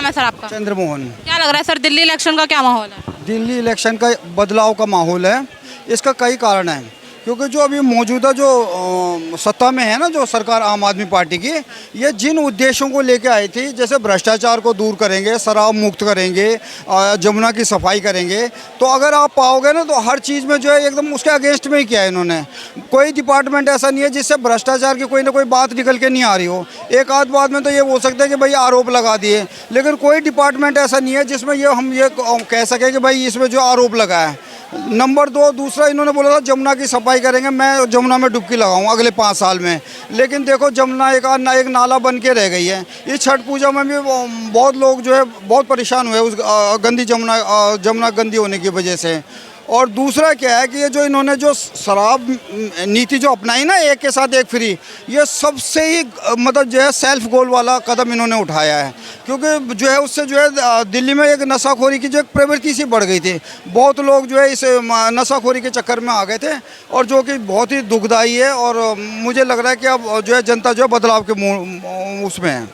है सर आपका? चंद्रमोहन। क्या लग रहा है सर, दिल्ली इलेक्शन का क्या माहौल है? दिल्ली इलेक्शन का बदलाव का माहौल है। इसका कई कारण हैं, क्योंकि जो अभी मौजूदा जो सत्ता में है ना, जो सरकार आम आदमी पार्टी की, ये जिन उद्देश्यों को लेके आई थी, जैसे भ्रष्टाचार को दूर करेंगे, शराब मुक्त करेंगे, जमुना की सफाई करेंगे, तो अगर आप पाओगे ना तो हर चीज़ में जो है एकदम उसके अगेंस्ट में ही किया है इन्होंने। कोई डिपार्टमेंट ऐसा नहीं है जिससे भ्रष्टाचार की कोई ना कोई बात निकल के नहीं आ रही हो। एक आध बात में तो ये हो सकता है कि भाई आरोप लगा दिए, लेकिन कोई डिपार्टमेंट ऐसा नहीं है जिसमें ये हम ये कह सकें कि भाई इसमें जो आरोप लगा है। नंबर 2, दूसरा इन्होंने बोला था जमुना की सफाई करेंगे, मैं जमुना में डुबकी लगाऊं अगले 5 साल में, लेकिन देखो जमुना एक नाला बन के रह गई है। इस छठ पूजा में भी बहुत लोग जो है बहुत परेशान हुए उस गंदी जमुना गंदी होने की वजह से। और दूसरा क्या है कि ये जो इन्होंने जो शराब नीति जो अपनाई ना, एक के साथ एक फ्री, ये सबसे ही मतलब जो है सेल्फ गोल वाला कदम इन्होंने उठाया है। क्योंकि जो है उससे जो है दिल्ली में एक नशाखोरी की जो एक प्रवृत्ति सी बढ़ गई थी। बहुत लोग जो है इस नशाखोरी के चक्कर में आ गए थे, और जो कि बहुत ही दुखदाई है। और मुझे लग रहा है कि अब जो है जनता जो है बदलाव के उसमें है,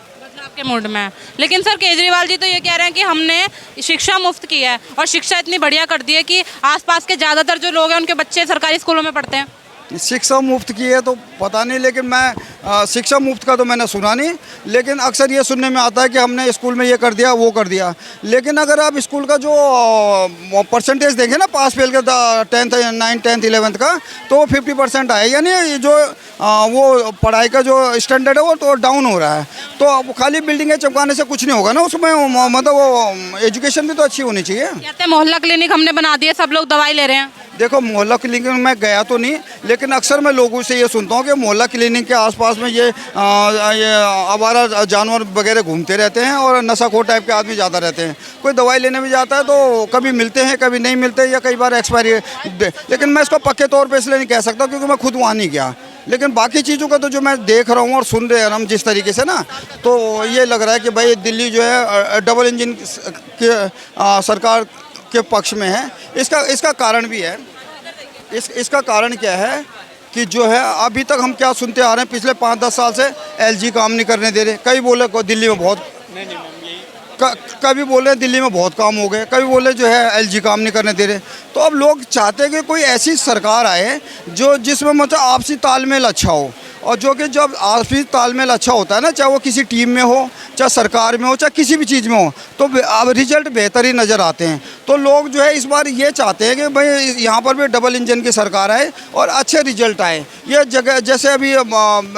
के मूड में है। लेकिन सर केजरीवाल जी तो ये कह रहे हैं कि हमने शिक्षा मुफ्त की है, और शिक्षा इतनी बढ़िया कर दी है कि आसपास के ज़्यादातर जो लोग हैं उनके बच्चे सरकारी स्कूलों में पढ़ते हैं। शिक्षा मुफ्त की है तो पता नहीं, लेकिन मैं शिक्षा मुफ्त का तो मैंने सुना नहीं। लेकिन अक्सर ये सुनने में आता है कि हमने स्कूल में ये कर दिया वो कर दिया। लेकिन अगर आप स्कूल का जो परसेंटेज देखें ना, पास फेल का 10th 9th 10th 11th का, तो 50% आए, यानी जो वो पढ़ाई का जो स्टैंडर्ड है वो तो डाउन हो रहा है। तो खाली बिल्डिंगें चमकाने से कुछ नहीं होगा ना, उसमें मतलब वो एजुकेशन भी तो अच्छी होनी चाहिए। कहते हैं मोहल्ला क्लिनिक हमने बना दिया, सब लोग दवाई ले रहे हैं। देखो, मोहल्ला क्लिनिक में मैं गया तो नहीं, लेकिन अक्सर मैं लोगों से ये सुनता हूँ कि मोहल्ला क्लिनिक के आसपास में ये आवारा जानवर वगैरह घूमते रहते हैं, और नशाखोर टाइप के आदमी ज़्यादा रहते हैं। कोई दवाई लेने भी जाता है तो कभी मिलते हैं कभी नहीं मिलते, या कई बार एक्सपायरी। लेकिन मैं इसको पक्के तौर पर इसलिए नहीं कह सकता क्योंकि मैं खुद वहाँ नहीं गया। लेकिन बाकी चीज़ों का तो जो मैं देख रहा हूँ और सुन रहे हैं हम जिस तरीके से ना, तो ये लग रहा है कि भाई दिल्ली जो है डबल इंजन के सरकार के पक्ष में है। इसका कारण भी है। इसका कारण क्या है कि जो है अभी तक हम क्या सुनते आ रहे हैं, पिछले 5-10 साल से एलजी काम नहीं करने दे रहे। कई बोले को दिल्ली में बहुत, कभी बोले दिल्ली में बहुत काम हो गए, कभी बोले जो है एलजी काम नहीं करने दे रहे। तो अब लोग चाहते हैं कि कोई ऐसी सरकार आए जो जिसमें मतलब आपसी तालमेल अच्छा हो, और जो कि जब आपसी तालमेल अच्छा होता है ना, चाहे वो किसी टीम में हो, चाहे सरकार में हो, चाहे किसी भी चीज़ में हो, तो अब रिजल्ट बेहतर ही नज़र आते हैं। तो लोग जो है इस बार ये चाहते हैं कि भाई यहाँ पर भी डबल इंजन की सरकार आए और अच्छे रिजल्ट आए। ये जगह जैसे अभी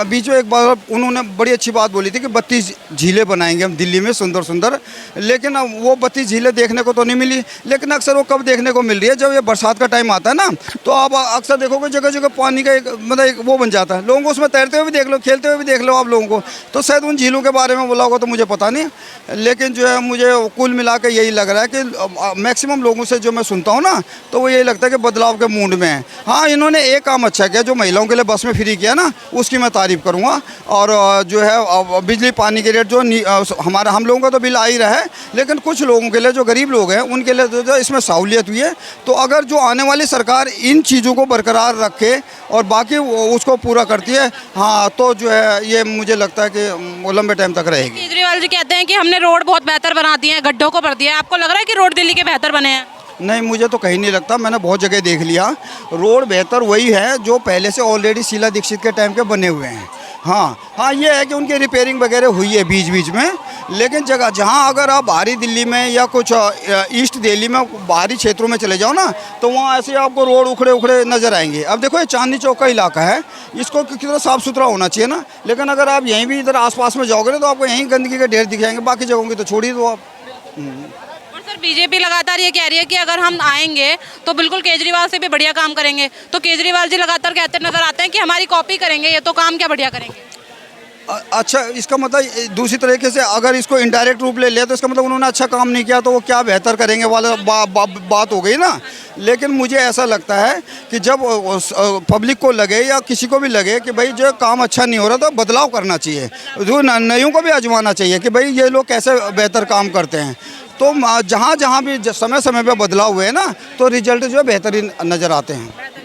बीच में एक बार उन्होंने बड़ी अच्छी बात बोली थी कि 32 झीलें बनाएंगे हम दिल्ली में, सुंदर सुंदर, लेकिन अब वो 32 झीलें देखने को तो नहीं मिली। लेकिन अक्सर वो कब देखने को मिल रही है, जब ये बरसात का टाइम आता है ना, तो आप अक्सर देखोगे जगह जगह पानी का एक मतलब एक वो बन जाता है। लोगों को उसमें तैरते हुए भी देख लो, खेलते हुए भी देख लो आप लोगों को। तो शायद उन झीलों के बारे में बोला होगा तो मुझे पता नहीं, लेकिन जो है मुझे कुल मिला के यही लग रहा है कि मैक्सिमम लोगों से जो मैं सुनता हूँ ना, तो वो यही लगता है कि बदलाव के मूड में है। हाँ, इन्होंने एक काम अच्छा किया, जो महिलाओं के लिए बस में फ्री किया ना, उसकी मैं तारीफ़ करूँगा। और जो है बिजली पानी के रेट जो हम लोगों का तो बिल आ ही रहा है, लेकिन कुछ लोगों के लिए जो गरीब लोग हैं उनके लिए जो इसमें सहूलियत हुई है। तो अगर जो आने वाली सरकार इन चीज़ों को बरकरार रखे और बाकी उसको पूरा करती है, हाँ, तो जो है ये मुझे लगता है कि वो लंबे टाइम तक रहेगी। केजरीवाल जी कहते हैं कि हमने रोड बहुत बेहतर बना दिए हैं, गड्ढों को भर दिया है। आपको लग रहा है कि रोड दिल्ली के बेहतर बने हैं? नहीं, मुझे तो कहीं नहीं लगता। मैंने बहुत जगह देख लिया, रोड बेहतर वही है जो पहले से ऑलरेडी शीला दीक्षित के टाइम के बने हुए हैं। हाँ, ये है कि उनकी रिपेयरिंग वगैरह हुई है बीच बीच में, लेकिन जगह जहाँ अगर आप बाहरी दिल्ली में या कुछ ईस्ट दिल्ली में बाहरी क्षेत्रों में चले जाओ ना, तो वहाँ ऐसे आपको रोड उखड़े उखड़े नज़र आएंगे। अब देखो, ये चांदनी चौक का इलाका है, इसको कितना साफ़ सुथरा होना चाहिए ना, लेकिन अगर आप यहीं भी इधर आसपास में जाओगे ना, तो आपको यहीं गंदगी के ढेर दिखाएंगे, बाकी जगहों की तो छोड़ ही दो आप। सर बीजेपी लगातार ये कह रही है कि अगर हम आएंगे तो बिल्कुल केजरीवाल से भी बढ़िया काम करेंगे, तो केजरीवाल जी लगातार कहते नजर आते हैं कि हमारी कॉपी करेंगे, ये तो काम क्या बढ़िया करेंगे। अच्छा, इसका मतलब दूसरी तरीके से अगर इसको इनडायरेक्ट रूप ले लिया तो इसका मतलब उन्होंने अच्छा काम नहीं किया, तो वो क्या बेहतर करेंगे वाला बात हो गई ना। लेकिन मुझे ऐसा लगता है कि जब पब्लिक को लगे या किसी को भी लगे कि भाई जो काम अच्छा नहीं हो रहा, तो बदलाव करना चाहिए, जो नयों को भी आजमाना चाहिए कि भाई ये लोग कैसे बेहतर काम करते हैं। तो जहाँ जहाँ भी समय समय पर बदलाव हुए ना, तो रिजल्ट जो है बेहतरीन नज़र आते हैं।